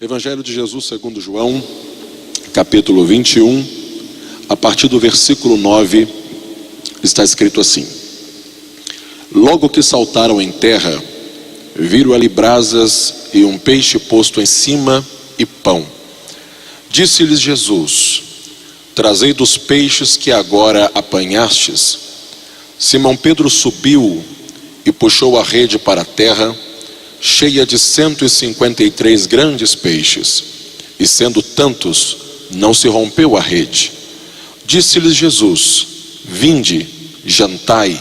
Evangelho de Jesus segundo João, capítulo 21, a partir do versículo 9, está escrito assim: Logo que saltaram em terra, viram ali brasas e um peixe posto em cima e pão. Disse-lhes Jesus: Trazei dos peixes que agora apanhastes. Simão Pedro subiu e puxou a rede para a terra, cheia de 153 grandes peixes, e sendo tantos, não se rompeu a rede. Disse-lhes Jesus: Vinde, jantai.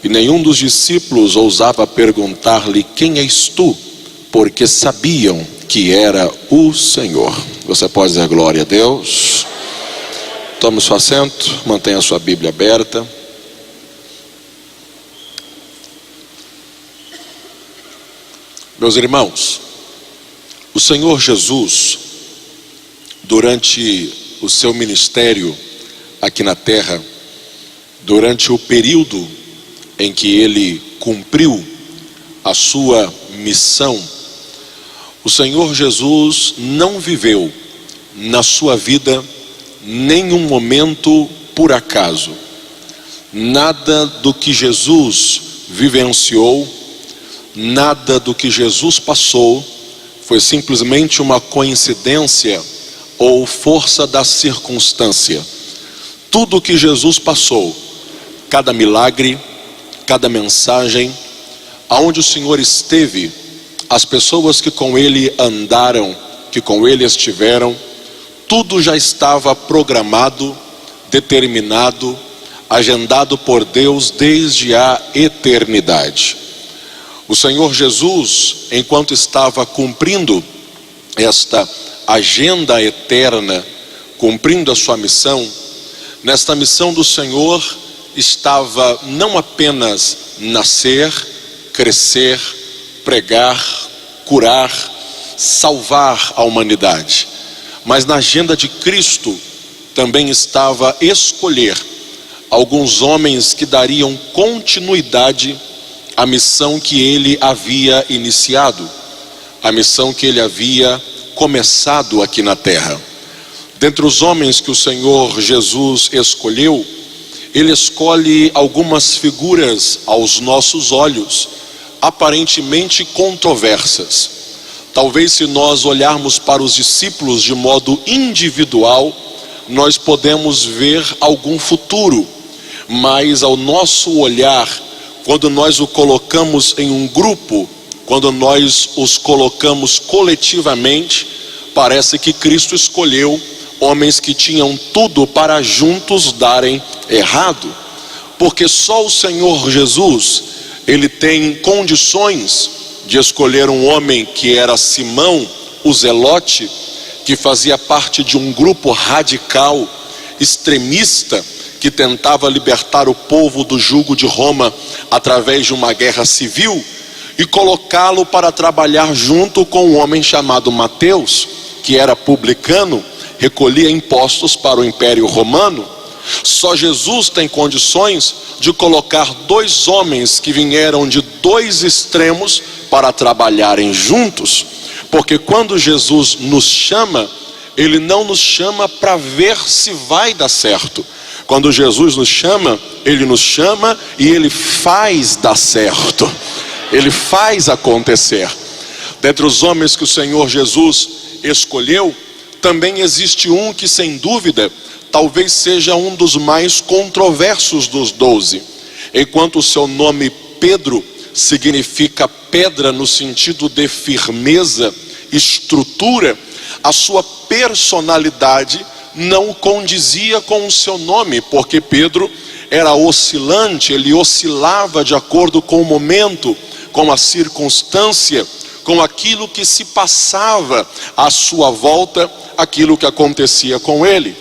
E nenhum dos discípulos ousava perguntar-lhe: Quem és tu? Porque sabiam que era o Senhor. Você pode dizer glória a Deus? Tome seu assento, mantenha a sua Bíblia aberta. Meus irmãos, o Senhor Jesus, durante o seu ministério aqui na terra, durante o período em que ele cumpriu a sua missão, o Senhor Jesus não viveu na sua vida nenhum momento por acaso. Nada do que Jesus vivenciou, nada do que Jesus passou foi simplesmente uma coincidência ou força da circunstância. Tudo que Jesus passou, cada milagre, cada mensagem, aonde o Senhor esteve, as pessoas que com ele andaram, que com ele estiveram, tudo já estava programado, determinado, agendado por Deus desde a eternidade. O Senhor Jesus, enquanto estava cumprindo esta agenda eterna, cumprindo a sua missão, nesta missão do Senhor estava não apenas nascer, crescer, pregar, curar, salvar a humanidade, mas na agenda de Cristo também estava escolher alguns homens que dariam continuidade à missão que ele havia iniciado, a missão que ele havia começado aqui na terra. Dentre os homens que o Senhor Jesus escolheu, ele escolhe algumas figuras aos nossos olhos, aparentemente controversas. Talvez, se nós olharmos para os discípulos de modo individual, nós podemos ver algum futuro, mas ao nosso olhar, quando nós o colocamos em um grupo, quando nós os colocamos coletivamente, parece que Cristo escolheu homens que tinham tudo para juntos darem errado, porque só o Senhor Jesus, ele tem condições de escolher um homem que era Simão, o Zelote, que fazia parte de um grupo radical, extremista, que tentava libertar o povo do jugo de Roma através de uma guerra civil, e colocá-lo para trabalhar junto com um homem chamado Mateus, que era publicano, recolhia impostos para o Império Romano. Só Jesus tem condições de colocar dois homens que vieram de dois extremos para trabalharem juntos, porque quando Jesus nos chama, ele não nos chama para ver se vai dar certo. Quando Jesus nos chama, ele nos chama e ele faz dar certo, ele faz acontecer. Dentre os homens que o Senhor Jesus escolheu, também existe um que, sem dúvida, talvez seja um dos mais controversos dos 12. Enquanto o seu nome Pedro significa pedra no sentido de firmeza, estrutura, a sua personalidade não condizia com o seu nome, porque Pedro era oscilante, ele oscilava de acordo com o momento, com a circunstância, com aquilo que se passava à sua volta, aquilo que acontecia com ele.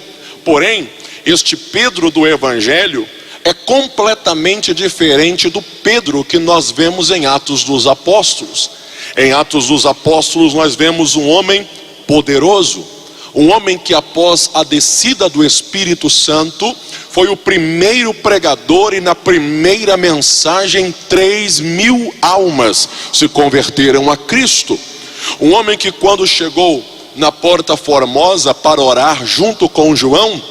Porém, este Pedro do Evangelho é completamente diferente do Pedro que nós vemos em Atos dos Apóstolos. Em Atos dos Apóstolos nós vemos um homem poderoso, um homem que, após a descida do Espírito Santo, foi o primeiro pregador, e na primeira mensagem 3.000 almas se converteram a Cristo. Um homem que, quando chegou na Porta Formosa para orar junto com João,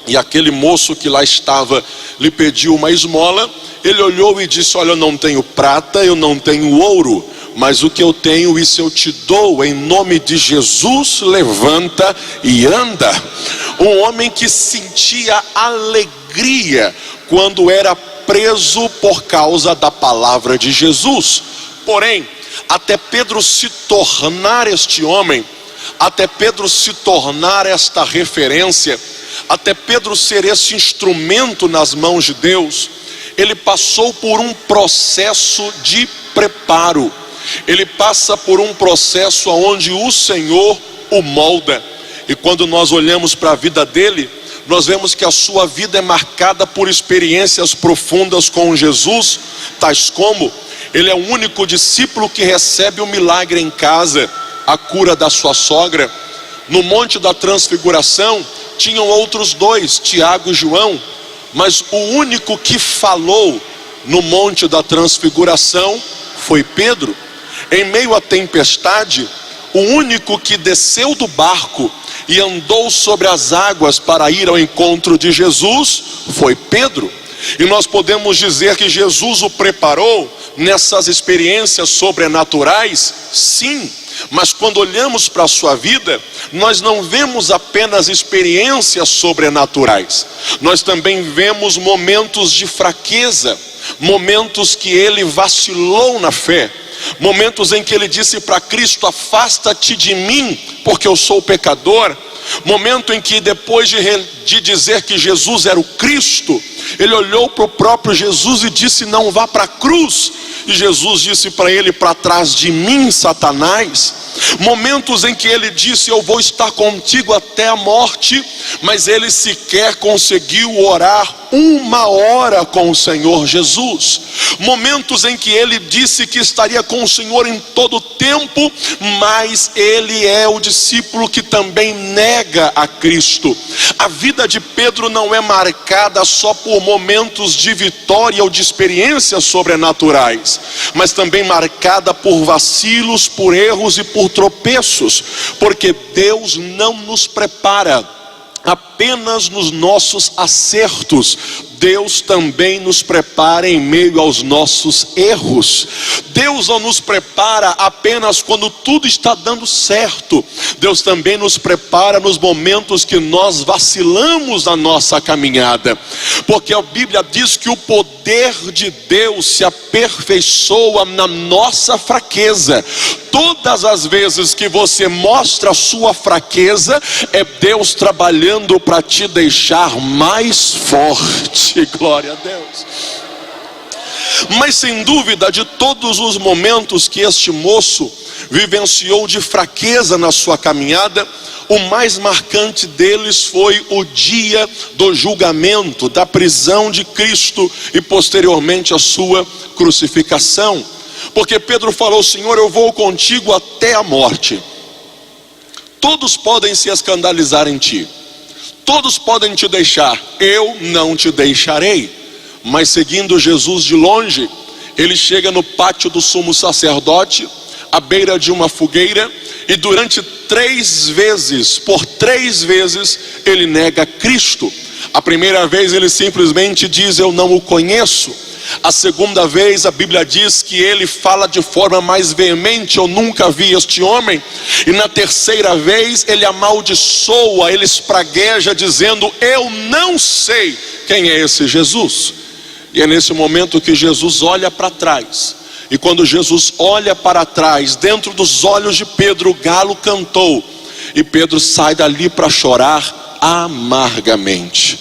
e aquele moço que lá estava lhe pediu uma esmola, ele olhou e disse: olha, eu não tenho prata, eu não tenho ouro, mas o que eu tenho, isso eu te dou, em nome de Jesus, levanta e anda. Um homem que sentia alegria quando era preso por causa da palavra de Jesus. Porém, até Pedro se tornar este homem, até Pedro se tornar esta referência, até Pedro ser esse instrumento nas mãos de Deus, ele passou por um processo de preparo. Ele passa por um processo onde o Senhor o molda. E quando nós olhamos para a vida dele, nós vemos que a sua vida é marcada por experiências profundas com Jesus, tais como: ele é o único discípulo que recebe um milagre em casa, a cura da sua sogra. No Monte da Transfiguração tinham outros dois, Tiago e João, mas o único que falou no Monte da Transfiguração foi Pedro. Em meio à tempestade, o único que desceu do barco e andou sobre as águas para ir ao encontro de Jesus foi Pedro. E nós podemos dizer que Jesus o preparou nessas experiências sobrenaturais, sim. Mas quando olhamos para a sua vida, nós não vemos apenas experiências sobrenaturais, nós também vemos momentos de fraqueza, momentos que ele vacilou na fé, momentos em que ele disse para Cristo: afasta-te de mim, porque eu sou pecador. Momento em que, depois de dizer que Jesus era o Cristo, ele olhou para o próprio Jesus e disse: não vá para a cruz. E Jesus disse para ele: para trás de mim, Satanás. Momentos em que ele disse: eu vou estar contigo até a morte, mas ele sequer conseguiu orar 1 hora com o Senhor Jesus. Momentos em que ele disse que estaria com o Senhor em todo o tempo, mas ele é o discípulo que também nega a Cristo. A vida de Pedro não é marcada só por momentos de vitória ou de experiências sobrenaturais, mas também marcada por vacilos, por erros e por tropeços, porque Deus não nos prepara apenas nos nossos acertos, Deus também nos prepara em meio aos nossos erros. Deus não nos prepara apenas quando tudo está dando certo, Deus também nos prepara nos momentos que nós vacilamos na nossa caminhada, porque a Bíblia diz que o poder de Deus se aperfeiçoa na nossa fraqueza. Todas as vezes que você mostra a sua fraqueza, é Deus trabalhando para te deixar mais forte. Glória a Deus. Mas sem dúvida, de todos os momentos que este moço vivenciou de fraqueza na sua caminhada, o mais marcante deles foi o dia do julgamento, da prisão de Cristo e posteriormente a sua crucificação. Porque Pedro falou: Senhor, eu vou contigo até a morte. Todos podem se escandalizar em ti, todos podem te deixar, eu não te deixarei. Mas seguindo Jesus de longe, ele chega no pátio do sumo sacerdote, à beira de uma fogueira, e durante 3 vezes, por 3 vezes, ele nega Cristo. A primeira vez ele simplesmente diz: eu não o conheço. A segunda vez a Bíblia diz que ele fala de forma mais veemente: eu nunca vi este homem. E na terceira vez ele amaldiçoa, ele espragueja dizendo: eu não sei quem é esse Jesus. E é nesse momento que Jesus olha para trás. E quando Jesus olha para trás, dentro dos olhos de Pedro, o galo cantou. E Pedro sai dali para chorar amargamente.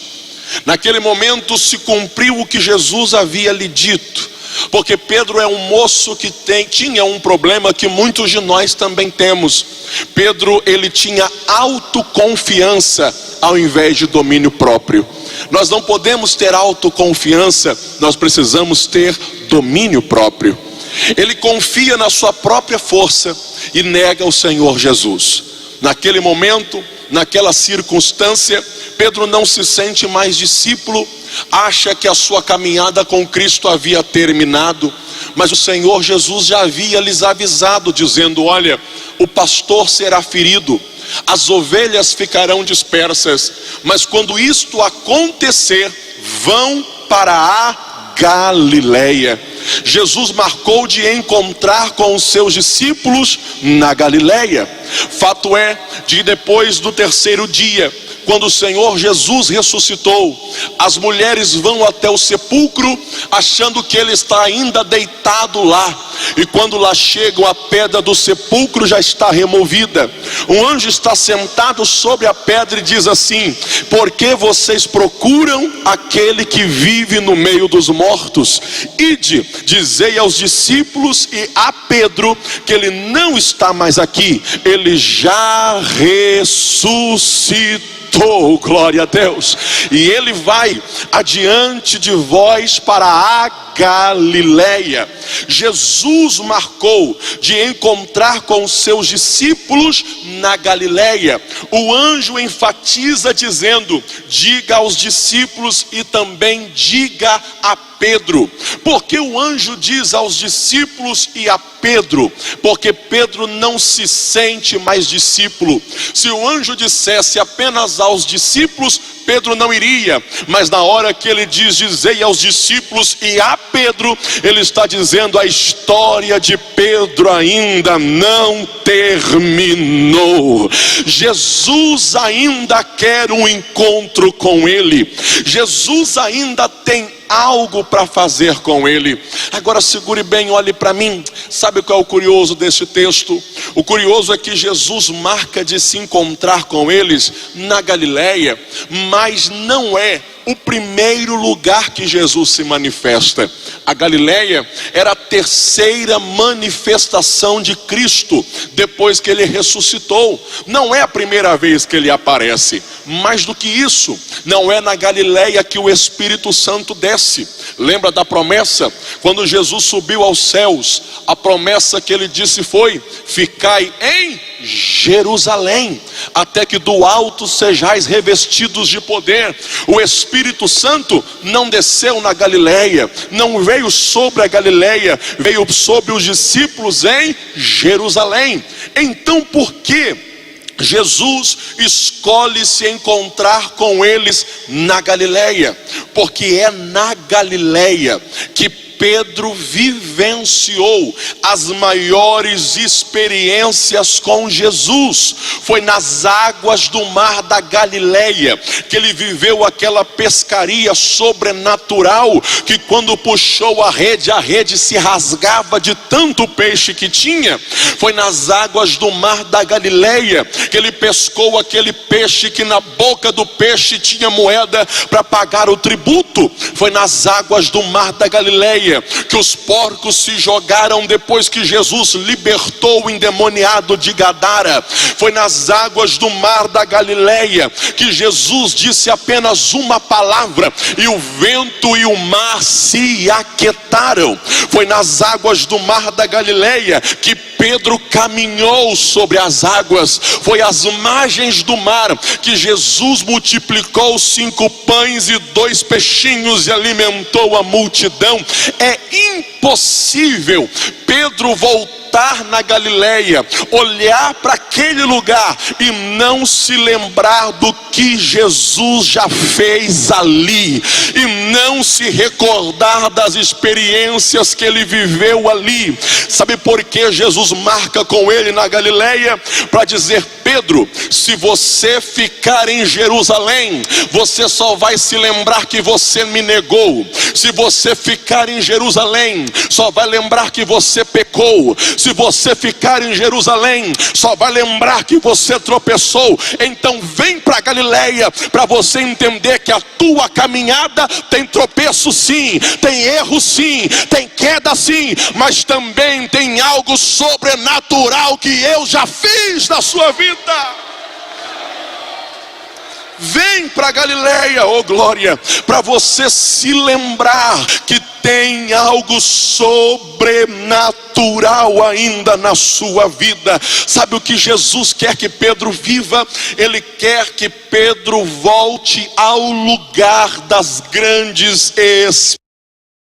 Naquele momento se cumpriu o que Jesus havia lhe dito, porque Pedro é um moço que tinha um problema que muitos de nós também temos. Pedro, ele tinha autoconfiança ao invés de domínio próprio. Nós não podemos ter autoconfiança, nós precisamos ter domínio próprio. Ele confia na sua própria força e nega o Senhor Jesus. Naquele momento, naquela circunstância, Pedro não se sente mais discípulo, acha que a sua caminhada com Cristo havia terminado, mas o Senhor Jesus já havia lhes avisado, dizendo: olha, o pastor será ferido, as ovelhas ficarão dispersas, mas quando isto acontecer, vão para a Galileia. Jesus marcou de encontrar com os seus discípulos na Galileia. Fato é de que depois do terceiro dia, quando o Senhor Jesus ressuscitou, as mulheres vão até o sepulcro, achando que ele está ainda deitado lá. E quando lá chegam, a pedra do sepulcro já está removida. Um anjo está sentado sobre a pedra e diz assim: por que vocês procuram aquele que vive no meio dos mortos? Ide, dizei aos discípulos e a Pedro que ele não está mais aqui, ele já ressuscitou. Glória a Deus. E ele vai adiante de vós para a Galileia. Jesus marcou de encontrar com os seus discípulos na Galileia. O anjo enfatiza dizendo: diga aos discípulos e também diga a Pedro. Porque o anjo diz aos discípulos e a Pedro? Porque Pedro não se sente mais discípulo. Se o anjo dissesse apenas aos discípulos, Pedro não iria, mas na hora que ele diz: dizei aos discípulos e a Pedro, ele está dizendo: a história de Pedro ainda não terminou. Jesus ainda quer um encontro com ele. Jesus ainda tem algo para fazer com ele. Agora segure bem, olhe para mim. Sabe qual é o curioso desse texto? O curioso é que Jesus marca de se encontrar com eles na Galileia, mas não é o primeiro lugar que Jesus se manifesta. A Galileia era a terceira manifestação de Cristo depois que ele ressuscitou. Não é a primeira vez que ele aparece. Mais do que isso, não é na Galileia que o Espírito Santo desce. Lembra da promessa? Quando Jesus subiu aos céus, a promessa que ele disse foi: ficai em Jerusalém, até que do alto sejais revestidos de poder. O Espírito Santo não desceu na Galileia, não veio sobre a Galileia, veio sobre os discípulos em Jerusalém. Então por que Jesus escolhe se encontrar com eles na Galileia? Porque é na Galileia que Pedro vivenciou as maiores experiências com Jesus. Foi nas águas do mar da Galileia que ele viveu aquela pescaria sobrenatural, que quando puxou a rede se rasgava de tanto peixe que tinha. Foi nas águas do mar da Galileia que ele pescou aquele peixe que na boca do peixe tinha moeda para pagar o tributo. Foi nas águas do mar da Galileia que os porcos se jogaram depois que Jesus libertou o endemoniado de Gadara. Foi nas águas do mar da Galileia que Jesus disse apenas uma palavra e o vento e o mar se aquietaram. Foi nas águas do mar da Galileia que Pedro caminhou sobre as águas. Foi às margens do mar que Jesus multiplicou 5 pães e 2 peixinhos e alimentou a multidão. É impossível Pedro voltar na Galileia, olhar para aquele lugar e não se lembrar do que Jesus já fez ali, e não se recordar das experiências que ele viveu ali. Sabe por que Jesus marca com ele na Galileia? Para dizer: Pedro, se você ficar em Jerusalém, você só vai se lembrar que você me negou. Se você ficar em Jerusalém, só vai lembrar que você pecou. Se você ficar em Jerusalém, só vai lembrar que você tropeçou. Então vem para Galileia, para você entender que a tua caminhada tem tropeço sim, tem erro sim, tem queda sim, mas também tem algo sobrenatural que eu já fiz na sua vida. Vem para Galileia, oh glória, para você se lembrar que tem algo sobrenatural sobrenatural ainda na sua vida. Sabe o que Jesus quer que Pedro viva? Ele quer que Pedro volte ao lugar das grandes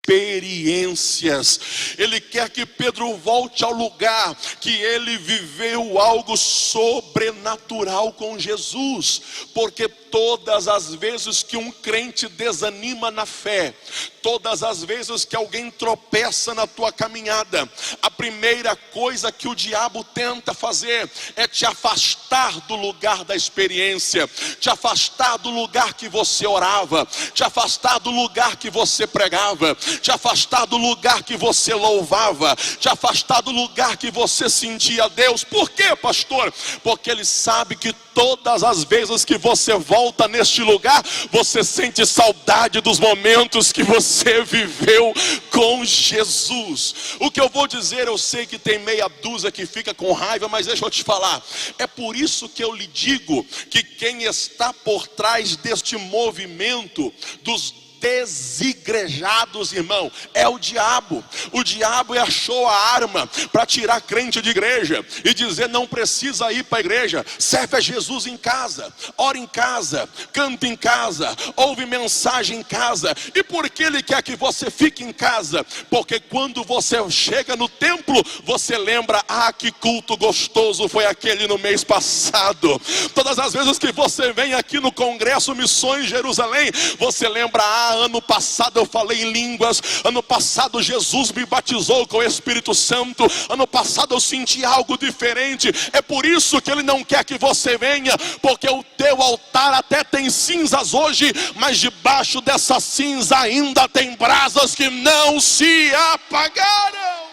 experiências. Ele quer que Pedro volte ao lugar que ele viveu algo sobrenatural com Jesus, porque todas as vezes que um crente desanima na fé, todas as vezes que alguém tropeça na tua caminhada, a primeira coisa que o diabo tenta fazer é te afastar do lugar da experiência, te afastar do lugar que você orava, te afastar do lugar que você pregava, te afastar do lugar que você louvava, te afastar do lugar que você sentia Deus. Por quê, pastor? Porque ele sabe que todas as vezes que você volta neste lugar, você sente saudade dos momentos que você viveu com Jesus. O que eu vou dizer, eu sei que tem meia dúzia que fica com raiva, mas deixa eu te falar. É por isso que eu lhe digo que quem está por trás deste movimento dos desigrejados, irmão, é o diabo. O diabo achou a arma para tirar crente de igreja e dizer: não precisa ir para a igreja, serve a Jesus em casa, ora em casa, canta em casa, ouve mensagem em casa. E por que ele quer que você fique em casa? Porque quando você chega no templo, você lembra: ah, que culto gostoso foi aquele no mês passado. Todas as vezes que você vem aqui no Congresso Missões Jerusalém, você lembra: ah, ano passado eu falei em línguas, ano passado Jesus me batizou com o Espírito Santo, ano passado eu senti algo diferente. É por isso que ele não quer que você venha, porque o teu altar até tem cinzas hoje, mas debaixo dessa cinza ainda tem brasas que não se apagaram.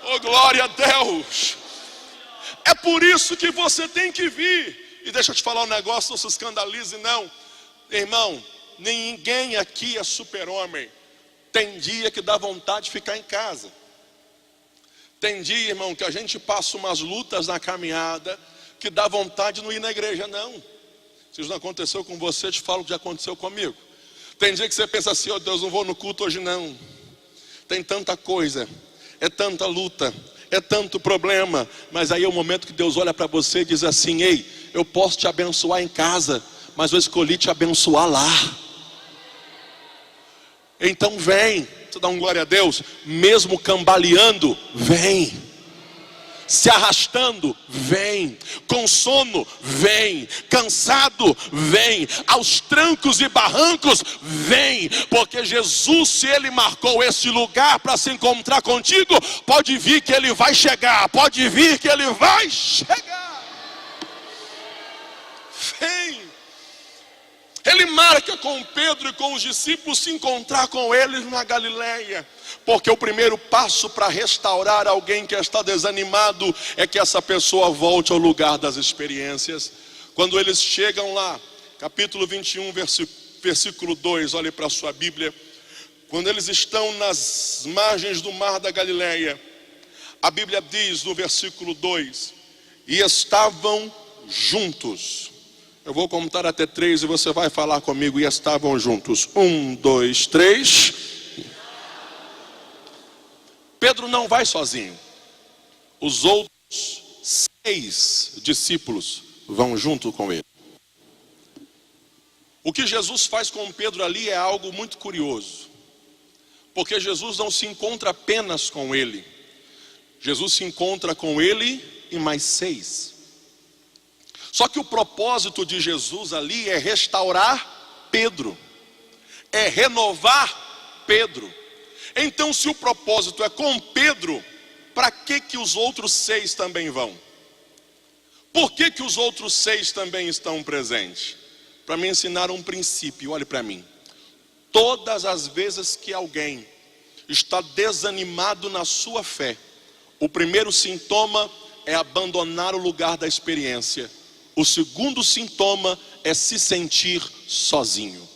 Oh, glória a Deus! É por isso que você tem que vir. E deixa eu te falar um negócio, não se escandalize não. Irmão, ninguém aqui é super-homem. Tem dia que dá vontade de ficar em casa. Tem dia, irmão, que a gente passa umas lutas na caminhada que dá vontade de não ir na igreja, não. Se isso não aconteceu com você, eu te falo que já aconteceu comigo. Tem dia que você pensa assim: oh Deus, não vou no culto hoje não. Tem tanta coisa, é tanta luta, é tanto problema. Mas aí é o momento que Deus olha para você e diz assim: ei, eu posso te abençoar em casa, mas eu escolhi te abençoar lá. Então vem. Você dá um glória a Deus. Mesmo cambaleando, vem. Se arrastando, vem. Com sono, vem. Cansado, vem. Aos trancos e barrancos, vem. Porque Jesus, se ele marcou esse lugar para se encontrar contigo, pode vir que ele vai chegar. Pode vir que ele vai chegar. Vem. Ele marca com Pedro e com os discípulos se encontrar com eles na Galileia. Porque o primeiro passo para restaurar alguém que está desanimado é que essa pessoa volte ao lugar das experiências. Quando eles chegam lá, capítulo 21, versículo 2, olhe para a sua Bíblia. Quando eles estão nas margens do mar da Galileia, a Bíblia diz no versículo 2: e estavam juntos. Eu vou contar até 3 e você vai falar comigo. E estavam juntos. 1, 2, 3. Pedro não vai sozinho. Os outros 6 discípulos vão junto com ele. O que Jesus faz com Pedro ali é algo muito curioso. Porque Jesus não se encontra apenas com ele. Jesus se encontra com ele e mais 6. Só que o propósito de Jesus ali é restaurar Pedro, é renovar Pedro. Então, se o propósito é com Pedro, para que os outros 6 também vão? Por que os outros 6 também estão presentes? Para me ensinar um princípio. Olhe para mim. Todas as vezes que alguém está desanimado na sua fé, o primeiro sintoma é abandonar o lugar da experiência. O segundo sintoma é se sentir sozinho.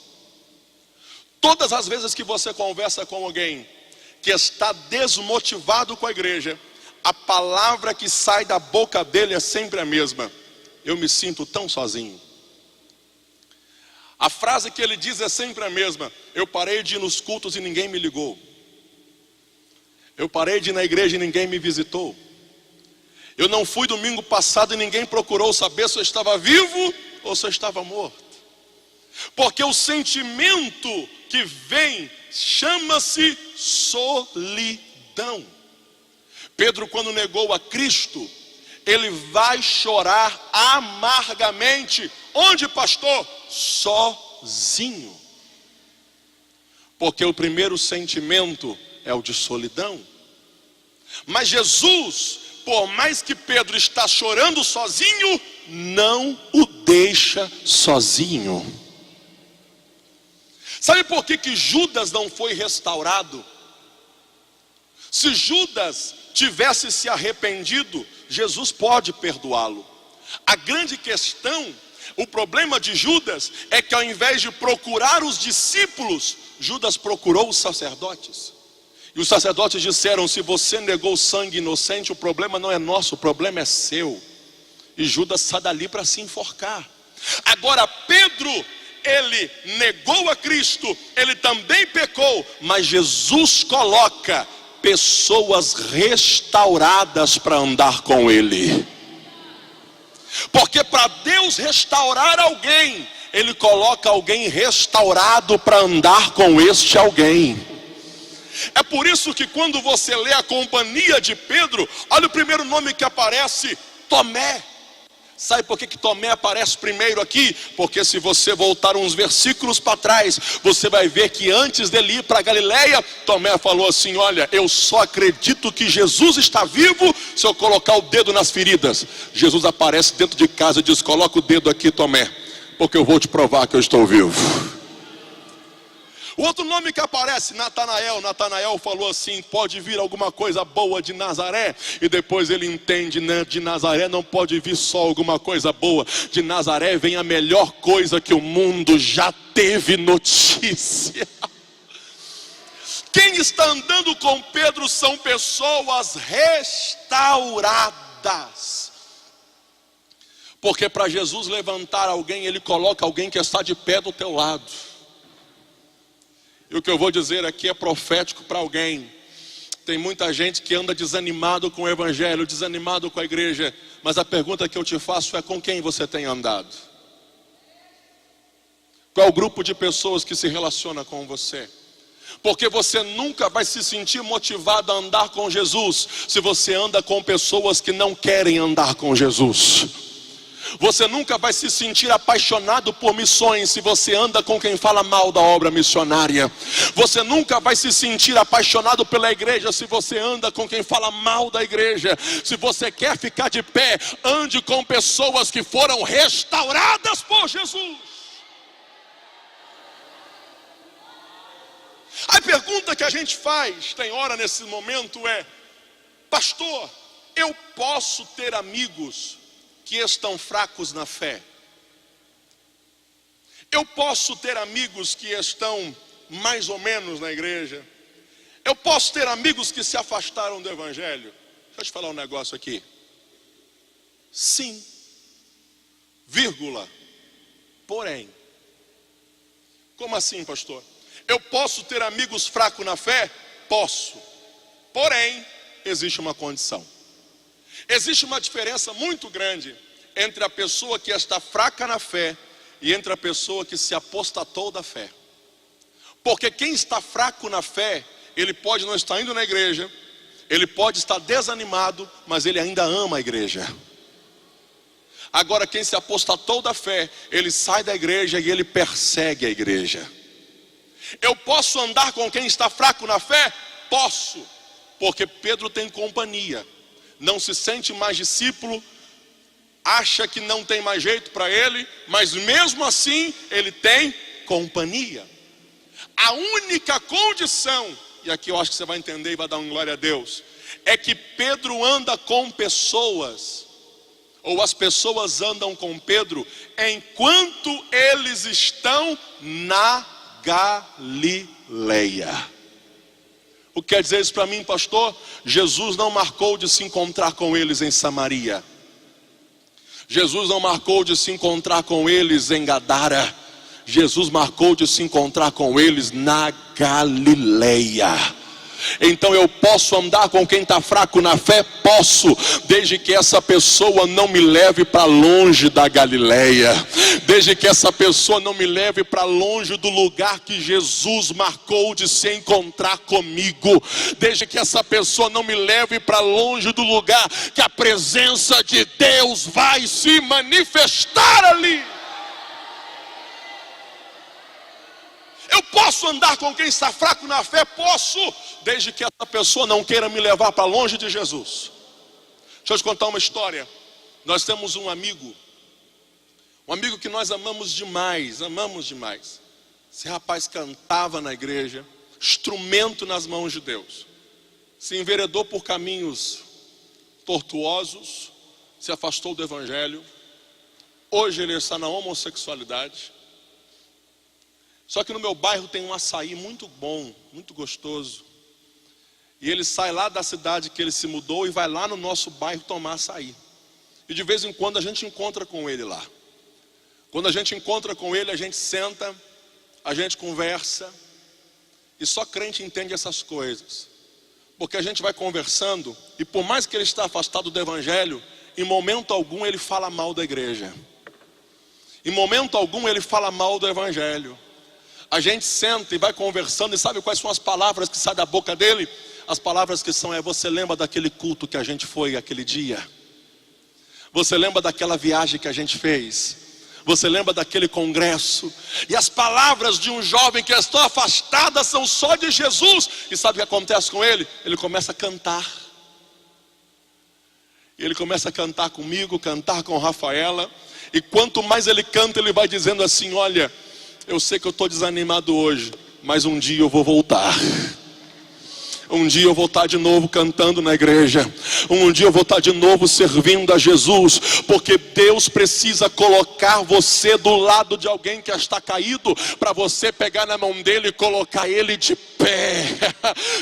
Todas as vezes que você conversa com alguém que está desmotivado com a igreja, a palavra que sai da boca dele é sempre a mesma: eu me sinto tão sozinho. A frase que ele diz é sempre a mesma: eu parei de ir nos cultos e ninguém me ligou. Eu parei de ir na igreja e ninguém me visitou. Eu não fui domingo passado e ninguém procurou saber se eu estava vivo ou se eu estava morto. Porque o sentimento que vem chama-se solidão. Pedro, quando negou a Cristo, ele vai chorar amargamente. Onde, pastor? Sozinho. Porque o primeiro sentimento é o de solidão. Mas Jesus, por mais que Pedro está chorando sozinho, não o deixa sozinho. Sabe por que Judas não foi restaurado? Se Judas tivesse se arrependido, Jesus pode perdoá-lo. A grande questão, o problema de Judas é que ao invés de procurar os discípulos, Judas procurou os sacerdotes. E os sacerdotes disseram: se você negou sangue inocente, o problema não é nosso, o problema é seu. E Judas sai dali para se enforcar. Agora Pedro, ele negou a Cristo, ele também pecou, mas Jesus coloca pessoas restauradas para andar com ele. Porque para Deus restaurar alguém, ele coloca alguém restaurado para andar com este alguém. É por isso que quando você lê a companhia de Pedro, olha o primeiro nome que aparece: Tomé. Sabe por que Tomé aparece primeiro aqui? Porque se você voltar uns versículos para trás, você vai ver que antes dele ir para Galileia, Tomé falou assim: olha, eu só acredito que Jesus está vivo se eu colocar o dedo nas feridas. Jesus aparece dentro de casa e diz: coloca o dedo aqui, Tomé, porque eu vou te provar que eu estou vivo. O outro nome que aparece, Natanael. Natanael falou assim: pode vir alguma coisa boa de Nazaré? E depois ele entende, né? De Nazaré não pode vir só alguma coisa boa. De Nazaré vem a melhor coisa que o mundo já teve notícia. Quem está andando com Pedro são pessoas restauradas. Porque para Jesus levantar alguém, ele coloca alguém que está de pé do teu lado. E o que eu vou dizer aqui é profético para alguém. Tem muita gente que anda desanimado com o evangelho, desanimado com a igreja. Mas a pergunta que eu te faço é: com quem você tem andado? Qual é o grupo de pessoas que se relaciona com você? Porque você nunca vai se sentir motivado a andar com Jesus se você anda com pessoas que não querem andar com Jesus. Você nunca vai se sentir apaixonado por missões se você anda com quem fala mal da obra missionária. Você nunca vai se sentir apaixonado pela igreja se você anda com quem fala mal da igreja. Se você quer ficar de pé, ande com pessoas que foram restauradas por Jesus. A pergunta que a gente faz, tem hora nesse momento, é: pastor, eu posso ter amigos que estão fracos na fé? Eu posso ter amigos que estão mais ou menos na igreja? Eu posso ter amigos que se afastaram do evangelho? Deixa eu te falar um negócio aqui. Sim, vírgula, porém. Como assim, pastor? Eu posso ter amigos fracos na fé? Posso. Porém, existe uma condição. Existe uma diferença muito grande entre a pessoa que está fraca na fé e entre a pessoa que se apostatou da fé. Porque quem está fraco na fé, ele pode não estar indo na igreja, ele pode estar desanimado, mas ele ainda ama a igreja. Agora quem se apostatou da fé, ele sai da igreja e ele persegue a igreja. Eu posso andar com quem está fraco na fé? Posso, porque Pedro tem companhia. Não se sente mais discípulo, acha que não tem mais jeito para ele, mas mesmo assim ele tem companhia. A única condição, e aqui eu acho que você vai entender e vai dar um glória a Deus, é que Pedro anda com pessoas, ou as pessoas andam com Pedro enquanto eles estão na Galileia. O que quer dizer isso para mim, pastor? Jesus não marcou de se encontrar com eles em Samaria. Jesus não marcou de se encontrar com eles em Gadara. Jesus marcou de se encontrar com eles na Galileia. Então eu posso andar com quem está fraco na fé? Posso, desde que essa pessoa não me leve para longe da Galileia, desde que essa pessoa não me leve para longe do lugar que Jesus marcou de se encontrar comigo, desde que essa pessoa não me leve para longe do lugar que a presença de Deus vai se manifestar ali. Eu posso andar com quem está fraco na fé? Posso, desde que essa pessoa não queira me levar para longe de Jesus. Deixa eu te contar uma história. Nós temos um amigo que nós amamos demais. Esse rapaz cantava na igreja, instrumento nas mãos de Deus. Se enveredou por caminhos tortuosos, se afastou do evangelho. Hoje ele está na homossexualidade. Só que no meu bairro tem um açaí muito bom, muito gostoso. E ele sai lá da cidade que ele se mudou e vai lá no nosso bairro tomar açaí. E de vez em quando a gente encontra com ele lá. Quando a gente encontra com ele, a gente senta, a gente conversa. E só crente entende essas coisas. Porque a gente vai conversando e por mais que ele está afastado do evangelho, em momento algum ele fala mal da igreja. Em momento algum ele fala mal do evangelho. A gente senta e vai conversando e sabe quais são as palavras que saem da boca dele? As palavras que são: você lembra daquele culto que a gente foi aquele dia? Você lembra daquela viagem que a gente fez? Você lembra daquele congresso? E as palavras de um jovem que está afastado são só de Jesus. E sabe o que acontece com ele? Ele começa a cantar. E ele começa a cantar comigo, cantar com Rafaela. E quanto mais ele canta, ele vai dizendo assim: olha, eu sei que eu estou desanimado hoje, mas um dia eu vou voltar. Um dia eu vou estar de novo cantando na igreja. Um dia eu vou estar de novo servindo a Jesus. Porque Deus precisa colocar você do lado de alguém que está caído, para você pegar na mão dele e colocar ele de pé.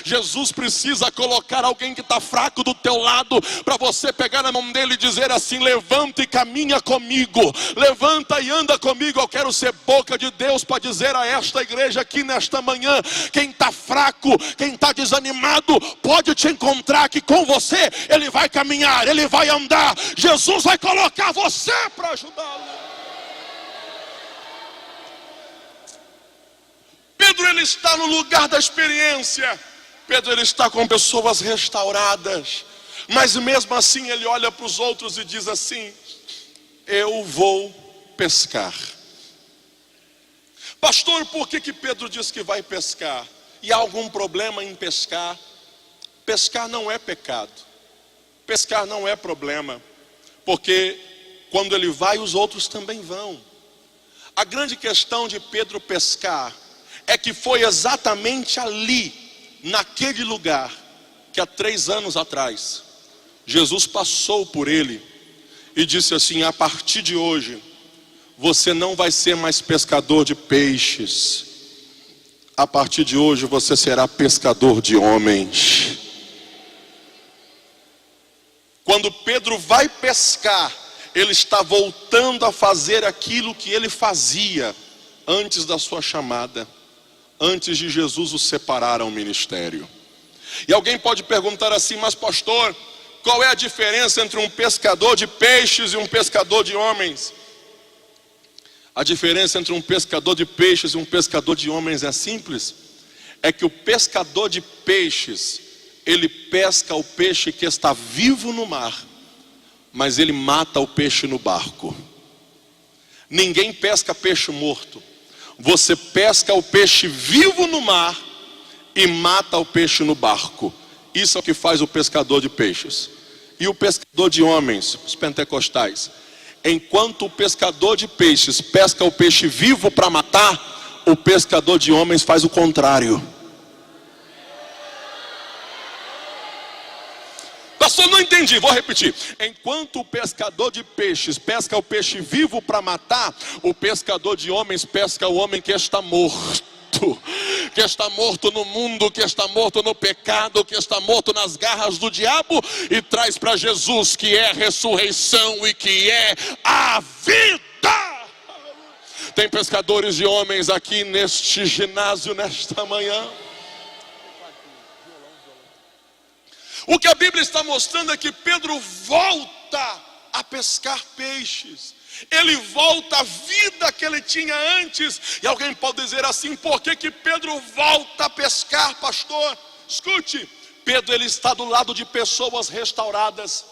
Jesus precisa colocar alguém que está fraco do teu lado, para você pegar na mão dele e dizer assim: levanta e caminha comigo, levanta e anda comigo. Eu quero ser boca de Deus para dizer a esta igreja aqui nesta manhã: quem está fraco, quem está desanimado, pode te encontrar que com você ele vai caminhar, ele vai andar. Jesus vai colocar você para ajudá-lo. Pedro, ele está no lugar da experiência. Pedro, ele está com pessoas restauradas, mas mesmo assim ele olha para os outros e diz assim: eu vou pescar. Pastor, por que Pedro diz que vai pescar? E há algum problema em pescar? Pescar não é pecado. Pescar não é problema. Porque quando ele vai, os outros também vão. A grande questão de Pedro pescar é que foi exatamente ali, naquele lugar, que há 3 anos atrás, Jesus passou por ele e disse assim: a partir de hoje, você não vai ser mais pescador de peixes. A partir de hoje você será pescador de homens. Quando Pedro vai pescar, ele está voltando a fazer aquilo que ele fazia antes da sua chamada, antes de Jesus o separar ao ministério. E alguém pode perguntar assim: mas pastor, qual é a diferença entre um pescador de peixes e um pescador de homens? A diferença entre um pescador de peixes e um pescador de homens é simples. É que o pescador de peixes, ele pesca o peixe que está vivo no mar, mas ele mata o peixe no barco. Ninguém pesca peixe morto. Você pesca o peixe vivo no mar e mata o peixe no barco. Isso é o que faz o pescador de peixes. E o pescador de homens, os pentecostais, enquanto o pescador de peixes pesca o peixe vivo para matar, o pescador de homens faz o contrário. Pastor, não entendi, vou repetir. Enquanto o pescador de peixes pesca o peixe vivo para matar, o pescador de homens pesca o homem que está morto. Que está morto no mundo, que está morto no pecado, que está morto nas garras do diabo, e traz para Jesus, que é a ressurreição e que é a vida. Tem pescadores de homens aqui neste ginásio nesta manhã. O que a Bíblia está mostrando é que Pedro volta a pescar peixes. Ele volta à vida que ele tinha antes. E alguém pode dizer assim: por que Pedro volta a pescar, pastor? Escute, Pedro ele está do lado de pessoas restauradas.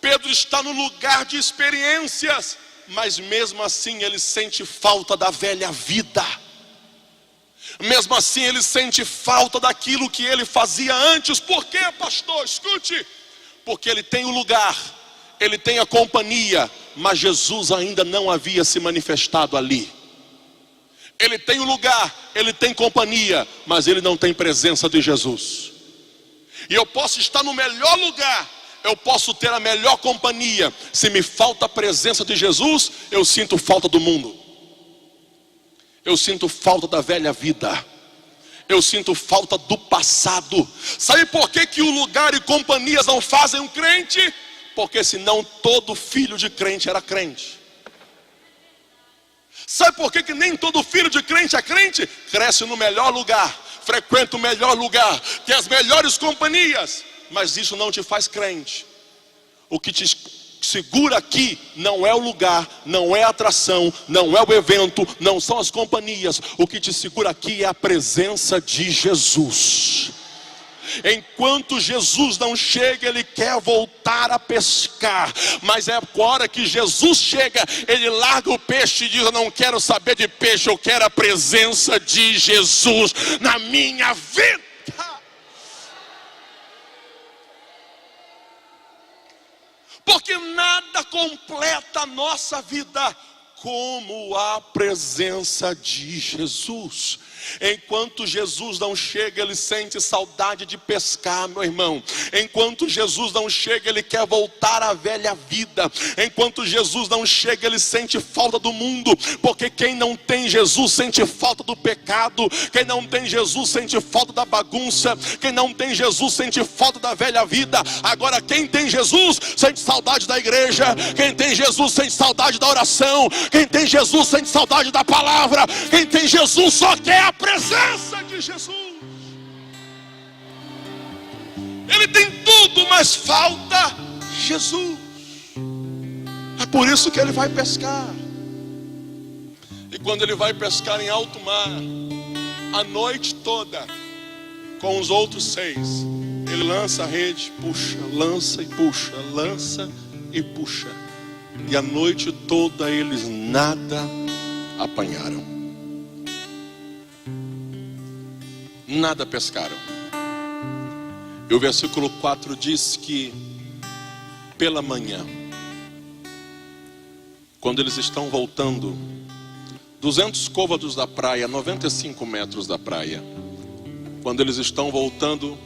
Pedro está no lugar de experiências, mas mesmo assim ele sente falta da velha vida. Mesmo assim ele sente falta daquilo que ele fazia antes. Por quê, pastor? Escute, porque ele tem o lugar, ele tem a companhia, mas Jesus ainda não havia se manifestado ali. Ele tem o lugar, ele tem companhia, mas ele não tem presença de Jesus. E eu posso estar no melhor lugar, eu posso ter a melhor companhia, se me falta a presença de Jesus, eu sinto falta do mundo. Eu sinto falta da velha vida. Eu sinto falta do passado. Sabe por que o lugar e companhias não fazem um crente? Porque senão todo filho de crente era crente. Sabe por que nem todo filho de crente é crente? Cresce no melhor lugar, frequenta o melhor lugar, tem as melhores companhias, mas isso não te faz crente. O que te segura aqui não é o lugar, não é a atração, não é o evento, não são as companhias. O que te segura aqui é a presença de Jesus. Enquanto Jesus não chega, ele quer voltar a pescar. Mas é a hora que Jesus chega, ele larga o peixe e diz: eu não quero saber de peixe, eu quero a presença de Jesus na minha vida. Porque nada completa a nossa vida como a presença de Jesus. Enquanto Jesus não chega, ele sente saudade de pescar, meu irmão. Enquanto Jesus não chega, ele quer voltar à velha vida. Enquanto Jesus não chega, ele sente falta do mundo. Porque quem não tem Jesus sente falta do pecado. Quem não tem Jesus sente falta da bagunça. Quem não tem Jesus sente falta da velha vida. Agora quem tem Jesus sente saudade da igreja. Quem tem Jesus sente saudade da oração. Quem tem Jesus sente saudade da palavra. Quem tem Jesus só quer a presença de Jesus. Ele tem tudo, mas falta Jesus. É por isso que ele vai pescar. E quando ele vai pescar em alto mar, a noite toda, com os outros 6, ele lança a rede, puxa, lança e puxa, lança e puxa. E a noite toda eles nada apanharam. Nada pescaram. E o versículo 4 diz que pela manhã, quando eles estão voltando 200 côvados da praia, 95 metros da praia, quando eles estão voltando,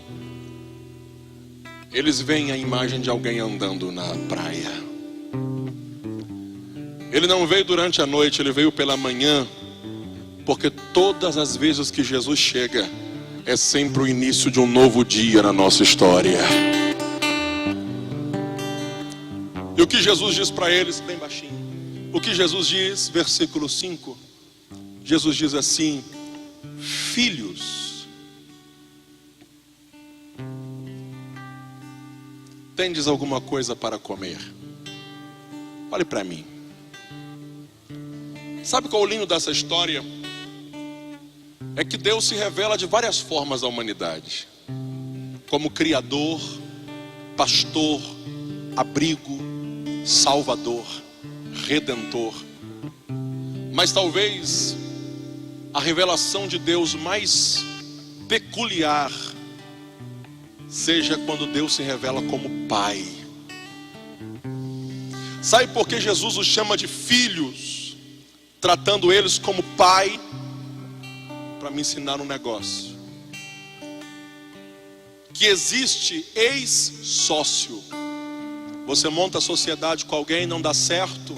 eles veem a imagem de alguém andando na praia. Ele não veio durante a noite, ele veio pela manhã, porque todas as vezes que Jesus chega, é sempre o início de um novo dia na nossa história. E o que Jesus diz para eles, bem baixinho, o que Jesus diz, versículo 5, Jesus diz assim: filhos, tendes alguma coisa para comer? Olhe para mim. Sabe qual é o lindo dessa história? É que Deus se revela de várias formas à humanidade. Como Criador, Pastor, Abrigo, Salvador, Redentor. Mas talvez a revelação de Deus mais peculiar seja quando Deus se revela como Pai. Sabe por que Jesus os chama de filhos, tratando eles como Pai? Para me ensinar um negócio. Que existe ex-sócio. Você monta a sociedade com alguém, não dá certo,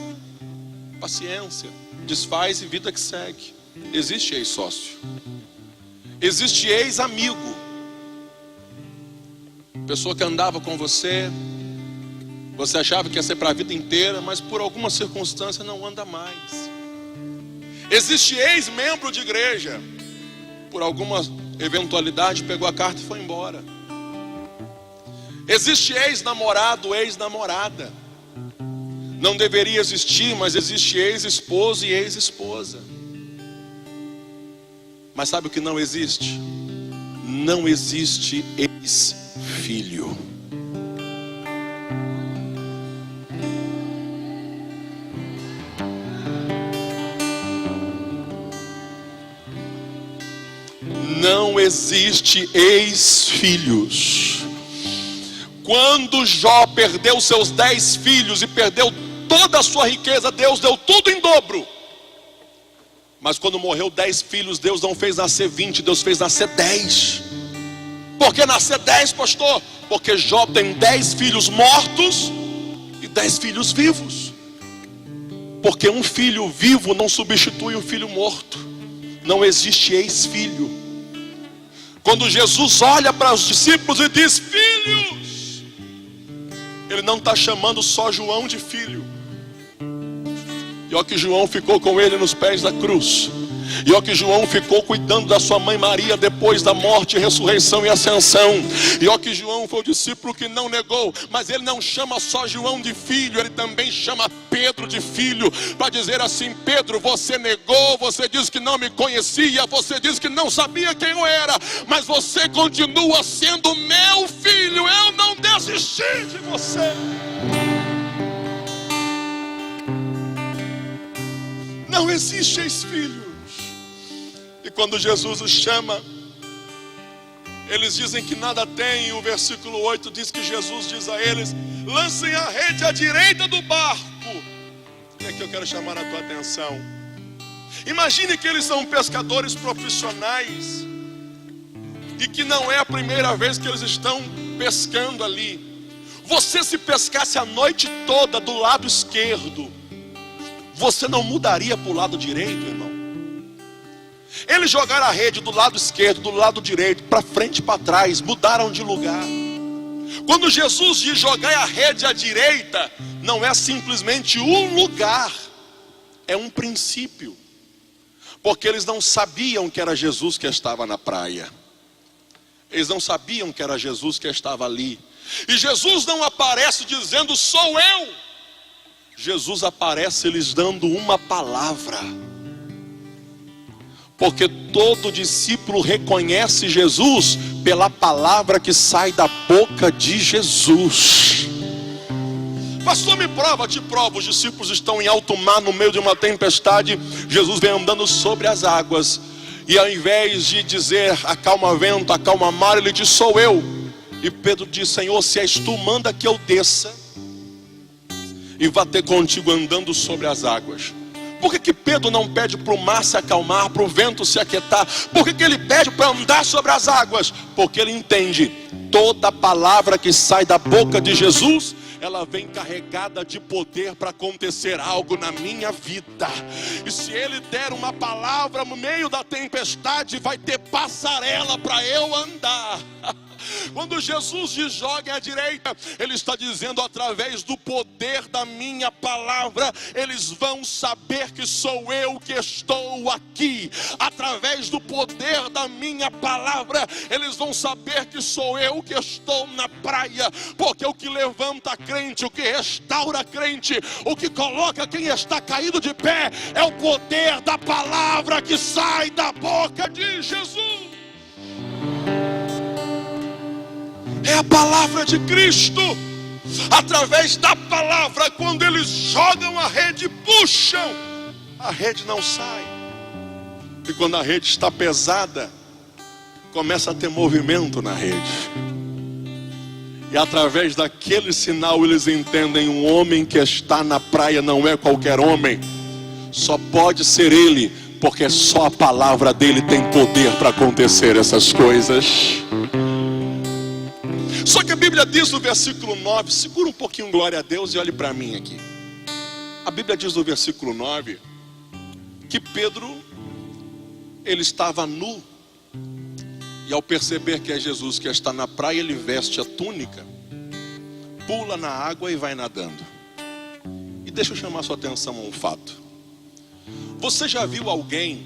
paciência, desfaz e vida que segue. Existe ex-sócio. Existe ex-amigo. Pessoa que andava com você, você achava que ia ser para a vida inteira, mas por alguma circunstância não anda mais. Existe ex-membro de igreja. Por alguma eventualidade pegou a carta e foi embora. Existe ex-namorado, ex-namorada. Não deveria existir, mas existe ex-esposo e ex-esposa. Mas sabe o que não existe? Não existe ex-filho. Não existe ex-filhos. Quando Jó perdeu seus 10 filhos e perdeu toda a sua riqueza, Deus deu tudo em dobro. Mas quando morreu 10 filhos, Deus não fez nascer 20, Deus fez nascer 10. Por que nascer 10, pastor? Porque Jó tem 10 filhos mortos e 10 filhos vivos. Porque um filho vivo não substitui um filho morto. Não existe ex-filho. Quando Jesus olha para os discípulos e diz: filhos, Ele não está chamando só João de filho. E olha que João ficou com ele nos pés da cruz. E olha que João ficou cuidando da sua mãe Maria depois da morte, ressurreição e ascensão. E olha que João foi o discípulo que não negou. Mas ele não chama só João de filho, ele também chama Pedro de filho, para dizer assim: Pedro, você negou, você disse que não me conhecia, você disse que não sabia quem eu era, mas você continua sendo meu filho. Eu não desisti de você. Não existe ex-filhos. E quando Jesus os chama, eles dizem que nada tem. E o versículo 8 diz que Jesus diz a eles: lancem a rede à direita do barco. E aqui eu quero chamar a tua atenção. Imagine que eles são pescadores profissionais e que não é a primeira vez que eles estão pescando ali. Você, se pescasse a noite toda do lado esquerdo, você não mudaria para o lado direito, irmão? Eles jogaram a rede do lado esquerdo, do lado direito, para frente e para trás, mudaram de lugar. Quando Jesus diz jogar a rede à direita, não é simplesmente um lugar, é um princípio. Porque eles não sabiam que era Jesus que estava na praia. Eles não sabiam que era Jesus que estava ali. E Jesus não aparece dizendo: sou eu. Jesus aparece lhes dando uma palavra. Porque todo discípulo reconhece Jesus pela palavra que sai da boca de Jesus. Pastor, me prova. Te provo. Os discípulos estão em alto mar, no meio de uma tempestade. Jesus vem andando sobre as águas. E ao invés de dizer: acalma vento, acalma mar, ele diz: sou eu. E Pedro diz: Senhor, se és tu, manda que eu desça e vá ter contigo andando sobre as águas. Por que Pedro não pede para o mar se acalmar, para o vento se aquietar? Por que ele pede para andar sobre as águas? Porque ele entende: toda palavra que sai da boca de Jesus, ela vem carregada de poder para acontecer algo na minha vida. E se ele der uma palavra no meio da tempestade, vai ter passarela para eu andar. Quando Jesus diz jogue à direita, ele está dizendo: através do poder da minha palavra, eles vão saber que sou eu que estou aqui. Através do poder da minha palavra, eles vão saber que sou eu que estou na praia. Porque o que levanta crente, o que restaura crente, o que coloca quem está caído de pé, é o poder da palavra que sai da boca de Jesus. É a palavra de Cristo. Através da palavra, quando eles jogam a rede, puxam, a rede não sai. E quando a rede está pesada, começa a ter movimento na rede. E através daquele sinal eles entendem: um homem que está na praia não é qualquer homem. Só pode ser ele, porque só a palavra dele tem poder para acontecer essas coisas. Só que a Bíblia diz no versículo 9, segura um pouquinho, glória a Deus, e olhe para mim aqui. A Bíblia diz no versículo 9 que Pedro, ele estava nu. E ao perceber que é Jesus que está na praia, ele veste a túnica, pula na água e vai nadando. E deixa eu chamar sua atenção a um fato. Você já viu alguém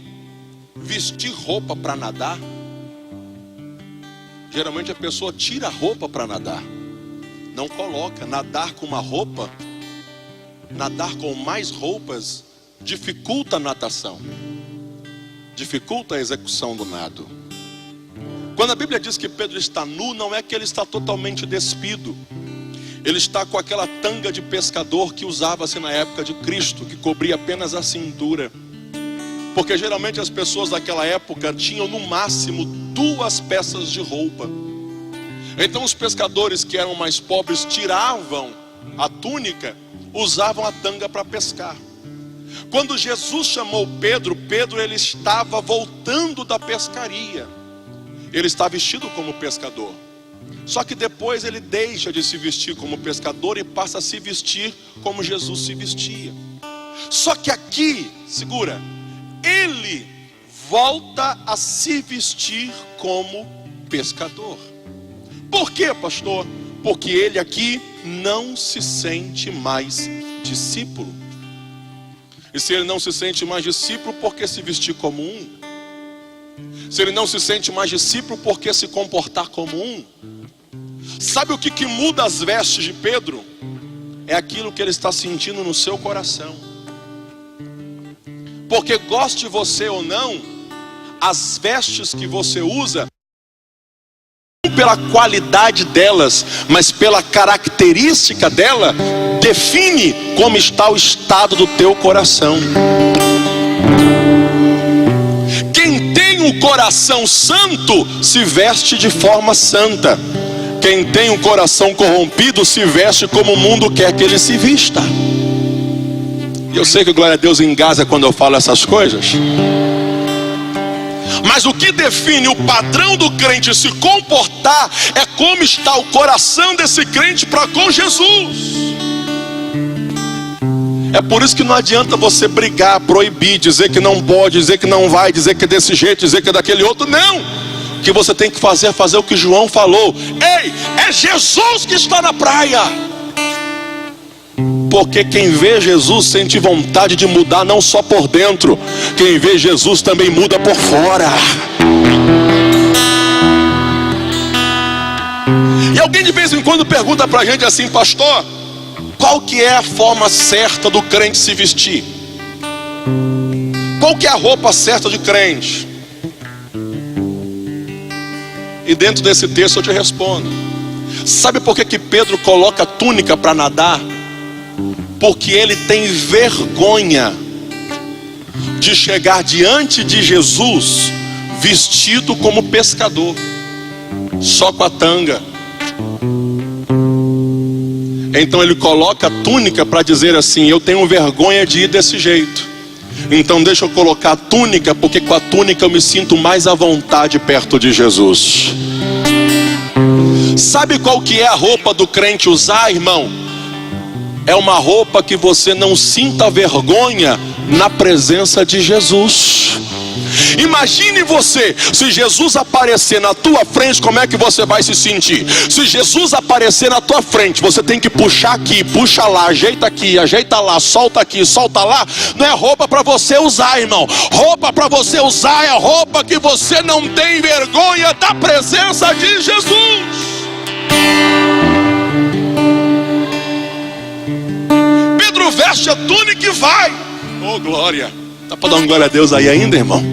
vestir roupa para nadar? Geralmente a pessoa tira a roupa para nadar. não coloca. Nadar com uma roupa, nadar com mais roupas, dificulta a natação, dificulta a execução do nado. Quando a Bíblia diz que Pedro está nu, não é que ele está totalmente despido. Ele está com aquela tanga de pescador que usava-se na época de Cristo, que cobria apenas a cintura. Porque geralmente as pessoas daquela época tinham no máximo 2 peças de roupa. Então os pescadores que eram mais pobres tiravam a túnica, usavam a tanga para pescar. Quando Jesus chamou Pedro, ele estava voltando da pescaria. Ele está vestido como pescador. Só que depois ele deixa de se vestir como pescador e passa a se vestir como Jesus se vestia. Só que aqui, segura, ele volta a se vestir como pescador. Por quê, pastor? Porque ele aqui não se sente mais discípulo. E se ele não se sente mais discípulo, por que se vestir como um? Se ele não se sente mais discípulo, por que se comportar como um? Sabe o que muda as vestes de Pedro? É aquilo que ele está sentindo no seu coração. Porque goste você ou não, as vestes que você usa, não pela qualidade delas, mas pela característica dela, define como está o estado do teu coração. Quem tem um coração santo se veste de forma santa. Quem tem um coração corrompido se veste como o mundo quer que ele se vista. E eu sei que glória a Deus engasga quando eu falo essas coisas. Mas o que define o padrão do crente se comportar é como está o coração desse crente para com Jesus. É por isso que não adianta você brigar, proibir, dizer que não pode, dizer que não vai, dizer que é desse jeito, dizer que é daquele outro. Não! O que você tem que fazer é fazer o que João falou. Ei, é Jesus que está na praia. Porque quem vê Jesus sente vontade de mudar não só por dentro. Quem vê Jesus também muda por fora. E alguém de vez em quando pergunta pra gente assim: pastor, qual que é a forma certa do crente se vestir? Qual que é a roupa certa de crente? E dentro desse texto eu te respondo. Sabe por que Pedro coloca a túnica para nadar? Porque ele tem vergonha de chegar diante de Jesus vestido como pescador, só com a tanga. Então ele coloca a túnica para dizer assim: eu tenho vergonha de ir desse jeito. Então deixa eu colocar a túnica, porque com a túnica eu me sinto mais à vontade perto de Jesus. Sabe qual que é a roupa do crente usar, irmão? É uma roupa que você não sinta vergonha na presença de Jesus. Imagine você, se Jesus aparecer na tua frente, como é que você vai se sentir? Se Jesus aparecer na tua frente, você tem que puxar aqui, puxa lá, ajeita aqui, ajeita lá, solta aqui, solta lá. Não é roupa para você usar, irmão. Roupa para você usar é roupa que você não tem vergonha da presença de Jesus. Pedro veste a túnica e vai. Oh glória. Dá para dar um glória a Deus aí ainda, irmão?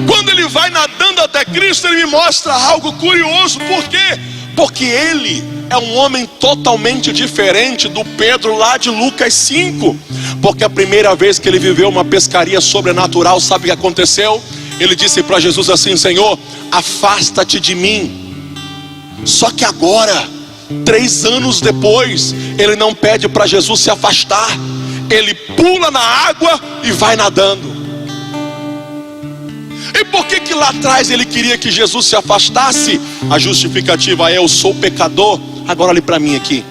Quando ele vai nadando até Cristo, ele me mostra algo curioso. Por quê? Porque ele é um homem totalmente diferente do Pedro lá de Lucas 5. Porque a primeira vez que ele viveu uma pescaria sobrenatural, sabe o que aconteceu? Ele disse para Jesus assim: Senhor, afasta-te de mim. Só que agora, 3 anos depois, ele não pede para Jesus se afastar. Ele pula na água e vai nadando. E por que lá atrás ele queria que Jesus se afastasse? A justificativa é: eu sou pecador. Agora olhe para mim aqui.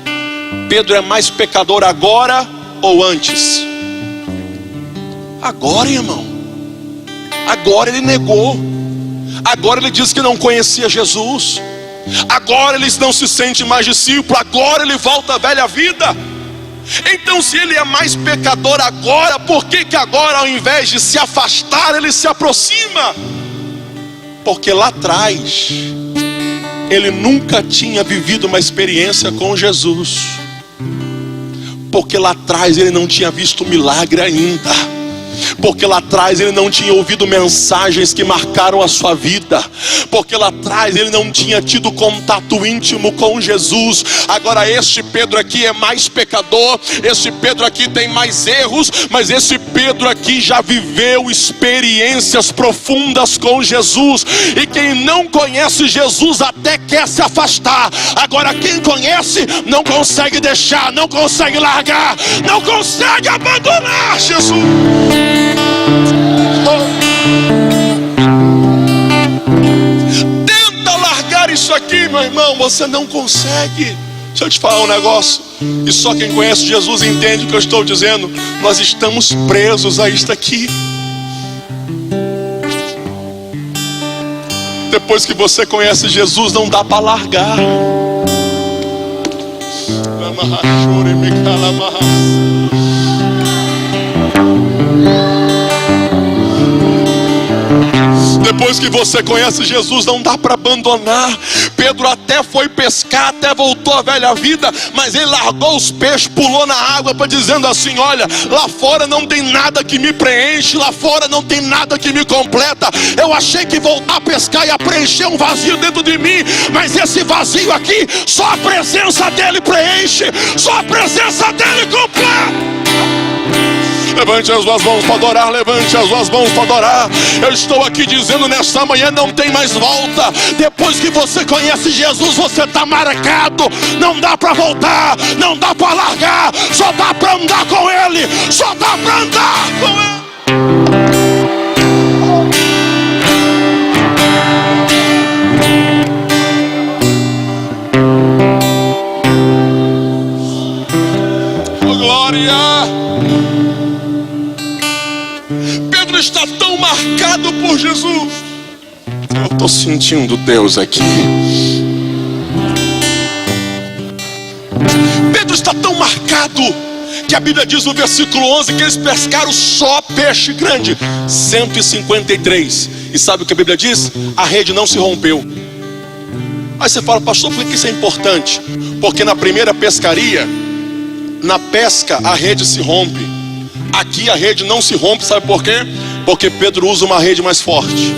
Pedro é mais pecador agora ou antes? Agora, irmão. Agora ele negou. Agora ele disse que não conhecia Jesus. Agora ele não se sente mais discípulo. Agora ele volta à velha vida. Então, se ele é mais pecador agora, por que agora, ao invés de se afastar, ele se aproxima? Porque lá atrás ele nunca tinha vivido uma experiência com Jesus, porque lá atrás ele não tinha visto milagre ainda, porque lá atrás ele não tinha ouvido mensagens que marcaram a sua vida, porque lá atrás ele não tinha tido contato íntimo com Jesus. Agora este Pedro aqui é mais pecador, esse Pedro aqui tem mais erros, mas esse Pedro aqui já viveu experiências profundas com Jesus. E quem não conhece Jesus até quer se afastar, agora quem conhece não consegue deixar, não consegue largar, não consegue abandonar Jesus. Tenta largar isso aqui, meu irmão, você não consegue. Deixa eu te falar um negócio, e só quem conhece Jesus entende o que eu estou dizendo. Nós estamos presos a isto aqui. Depois que você conhece Jesus, não dá para largar. Depois que você conhece Jesus, não dá para abandonar. Pedro até foi pescar, até voltou à velha vida, mas ele largou os peixes, pulou na água, dizendo assim: olha, lá fora não tem nada que me preenche, lá fora não tem nada que me completa. Eu achei que voltar a pescar ia preencher um vazio dentro de mim, mas esse vazio aqui, só a presença dele preenche, só a presença dele completa. Levante as suas mãos para adorar, levante as suas mãos para adorar. Eu estou aqui dizendo nesta manhã, não tem mais volta. Depois que você conhece Jesus, você está marcado. Não dá para voltar, não dá para largar, só dá para andar com Ele, só dá para andar com Ele. Oh, glória! Pedro está tão marcado por Jesus. Eu estou sentindo Deus aqui. Pedro está tão marcado que a Bíblia diz no versículo 11 que eles pescaram só peixe grande, 153. E sabe o que a Bíblia diz? A rede não se rompeu. Aí você fala: pastor, por que isso é importante? Porque na primeira pescaria, na pesca, a rede se rompe. Aqui a rede não se rompe, sabe por quê? Porque Pedro usa uma rede mais forte.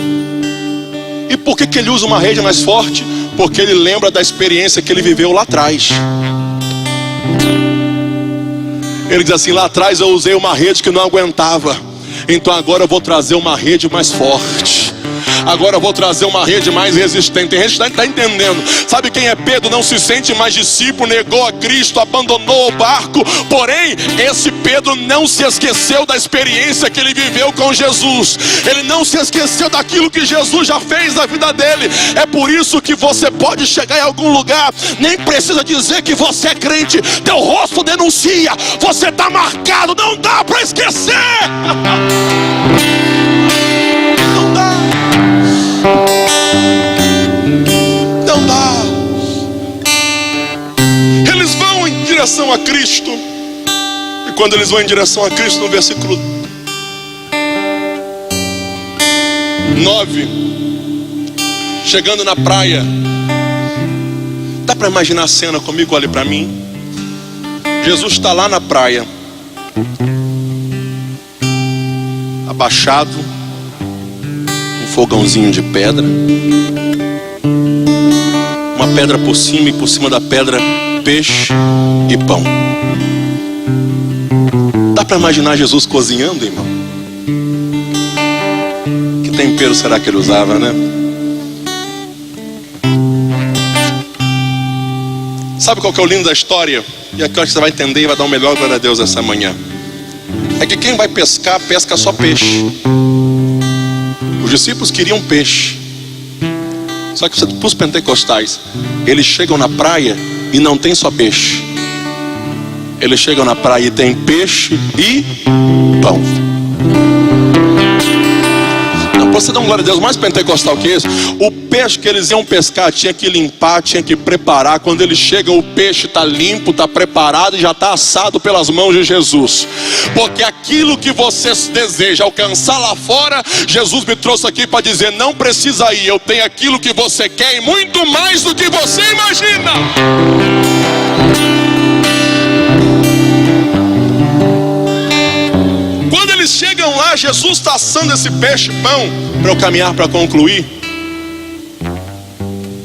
E por que ele usa uma rede mais forte? Porque ele lembra da experiência que ele viveu lá atrás. Ele diz assim: lá atrás eu usei uma rede que não aguentava, então agora eu vou trazer uma rede mais forte. Agora eu vou trazer uma rede mais resistente. Tem gente que está entendendo. Sabe quem é Pedro? Não se sente mais discípulo, negou a Cristo, abandonou o barco. Porém, esse Pedro não se esqueceu da experiência que ele viveu com Jesus. Ele não se esqueceu daquilo que Jesus já fez na vida dele. É por isso que você pode chegar em algum lugar, nem precisa dizer que você é crente, teu rosto denuncia, você está marcado, não dá para esquecer. Não dá. Eles vão em direção a Cristo. E quando eles vão em direção a Cristo, no versículo 9, chegando na praia, dá para imaginar a cena comigo? Olhe para mim. Jesus está lá na praia, abaixado, fogãozinho de pedra, uma pedra por cima, e por cima da pedra peixe e pão. Dá para imaginar Jesus cozinhando, irmão? Que tempero será que ele usava, né? Sabe qual que é o lindo da história? E aqui eu acho que você vai entender e vai dar um melhor glória a Deus essa manhã. É que quem vai pescar, pesca só peixe. Os discípulos queriam peixe. Só que para os pentecostais, eles chegam na praia e não tem só peixe. Eles chegam na praia e tem peixe e pão. Não, Você dá um glória a Deus mais pentecostal que esse? O peixe que eles iam pescar tinha que limpar, tinha que preparar. Quando eles chegam, o peixe está limpo, está preparado e já está assado pelas mãos de Jesus. Porque aquilo que você deseja alcançar lá fora, Jesus me trouxe aqui para dizer: não precisa ir, eu tenho aquilo que você quer e muito mais do que você imagina. Quando eles chegam lá, Jesus está assando esse peixe-pão, para eu caminhar para concluir,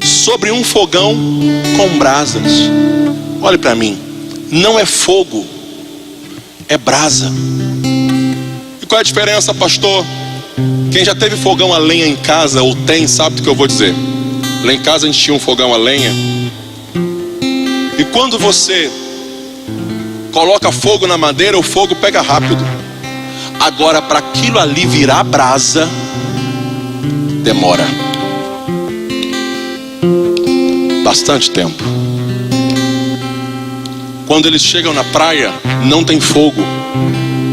sobre um fogão com brasas. Olhe para mim, não é fogo, é brasa. E qual é a diferença, pastor? Quem já teve fogão a lenha em casa, ou tem, sabe do que eu vou dizer. Lá em casa a gente tinha um fogão a lenha, e quando você coloca fogo na madeira, o fogo pega rápido. Agora, para aquilo ali virar brasa, demora bastante tempo. Quando eles chegam na praia, não tem fogo.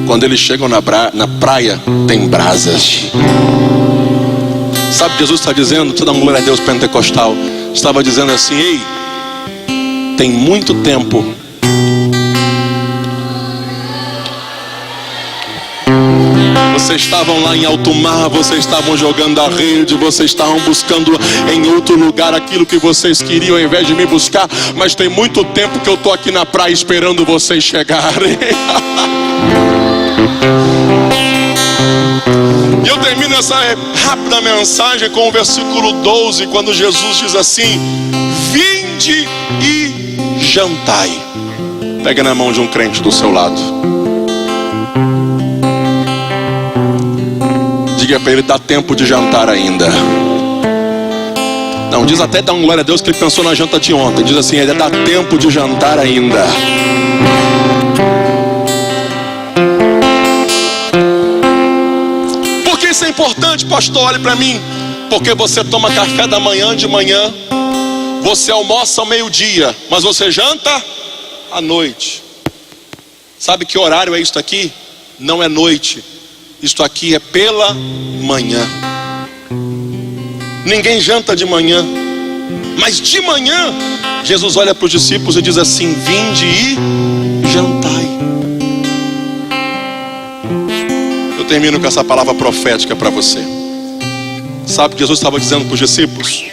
Quando eles chegam na praia, tem brasas. Sabe o que Jesus está dizendo? Toda mulher a Deus pentecostal estava dizendo assim: ei, tem muito tempo vocês estavam lá em alto mar, vocês estavam jogando a rede, vocês estavam buscando em outro lugar aquilo que vocês queriam, ao invés de me buscar. Mas tem muito tempo que eu estou aqui na praia esperando vocês chegarem. E eu termino essa rápida mensagem com o versículo 12, quando Jesus diz assim: vinde e jantai. Pega na mão de um crente do seu lado. Diga para ele: dá tempo de jantar ainda. Não, diz até, dá um glória a Deus, que ele pensou na janta de ontem. Diz assim: dá tempo de jantar ainda. Por que isso é importante, pastor? Olhe para mim. Porque você toma café da manhã de manhã, você almoça ao meio-dia, mas você janta à noite. Sabe que horário é isso aqui? Não é noite. Isto aqui é pela manhã. Ninguém janta de manhã, mas de manhã Jesus olha para os discípulos e diz assim: vinde e jantai. Eu termino com essa palavra profética para você. Sabe o que Jesus estava dizendo para os discípulos?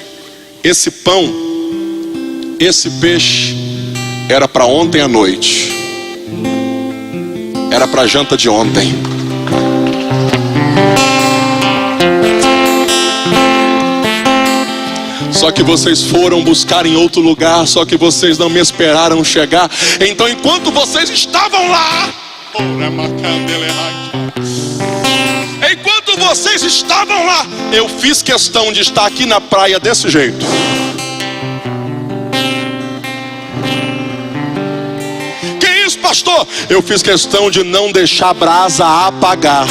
Esse pão, esse peixe era para ontem à noite, era para a janta de ontem. Só que vocês foram buscar em outro lugar, só que vocês não me esperaram chegar. Então, enquanto vocês estavam lá, enquanto vocês estavam lá, eu fiz questão de estar aqui na praia desse jeito. Que isso, pastor? Eu fiz questão de não deixar a brasa apagar.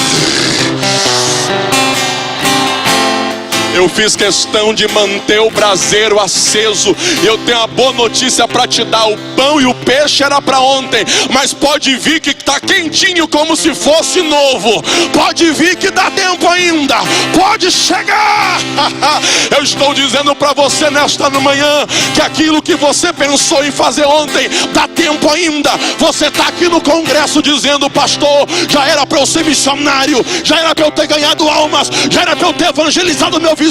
Eu fiz questão de manter o braseiro aceso. E eu tenho uma boa notícia para te dar: o pão e o peixe era para ontem, mas pode vir que está quentinho como se fosse novo. Pode vir que dá tempo ainda. Pode chegar. Eu estou dizendo para você nesta manhã que aquilo que você pensou em fazer ontem, dá tempo ainda. Você está aqui no congresso dizendo: pastor, já era para eu ser missionário, já era para eu ter ganhado almas, já era para eu ter evangelizado meu vizinho.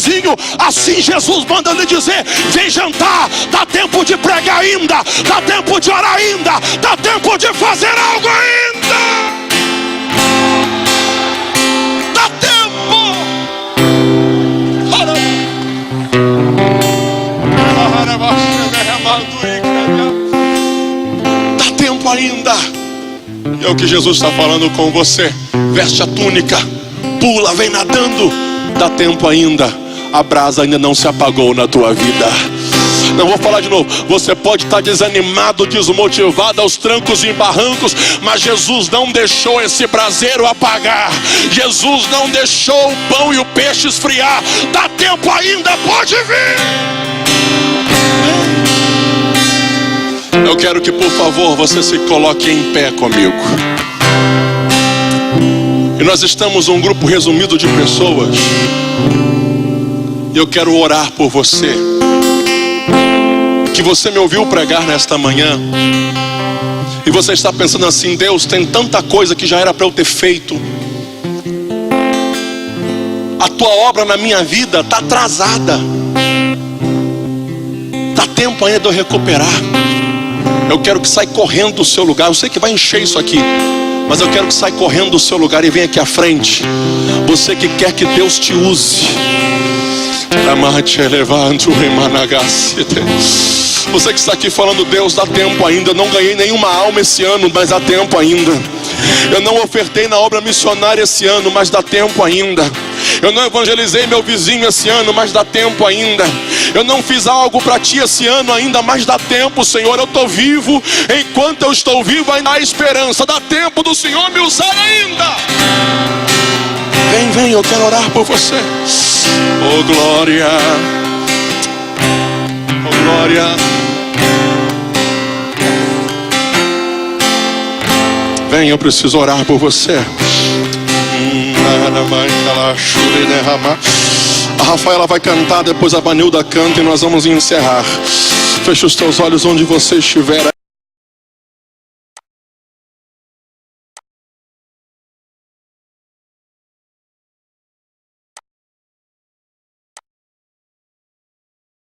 Assim Jesus manda lhe dizer: vem jantar. Dá tempo de pregar ainda, dá tempo de orar ainda, dá tempo de fazer algo ainda. Dá tempo. Dá tempo ainda. É o que Jesus está falando com você. Veste a túnica, pula, vem nadando. Dá tempo ainda. A brasa ainda não se apagou na tua vida. Não vou falar de novo. Você pode estar desanimado, desmotivado, aos trancos e barrancos, mas Jesus não deixou esse braseiro apagar. Jesus não deixou o pão e o peixe esfriar. Dá tempo ainda, pode vir. Eu quero que, por favor, você se coloque em pé comigo. E nós estamos um grupo resumido de pessoas E eu quero orar por você, que você me ouviu pregar nesta manhã, e você está pensando assim: Deus, tem tanta coisa que já era para eu ter feito. A tua obra na minha vida está atrasada. Dá tempo ainda de eu recuperar. Eu quero que saia correndo do seu lugar. Eu sei que vai encher isso aqui, mas eu quero que saia correndo do seu lugar e venha aqui à frente. Você que quer que Deus te use. Você que está aqui falando: Deus, dá tempo ainda. Eu não ganhei nenhuma alma esse ano, mas dá tempo ainda. Eu não ofertei na obra missionária esse ano, mas dá tempo ainda. Eu não evangelizei meu vizinho esse ano, mas dá tempo ainda. Eu não fiz algo para ti esse ano ainda, mas dá tempo, Senhor. Eu estou vivo. Enquanto eu estou vivo, ainda há esperança. Dá tempo do Senhor me usar ainda. Vem, vem, eu quero orar por você. Oh glória, oh glória. Vem, eu preciso orar por você. A Rafaela vai cantar, depois a Banilda canta e nós vamos encerrar. Feche os teus olhos onde você estiver.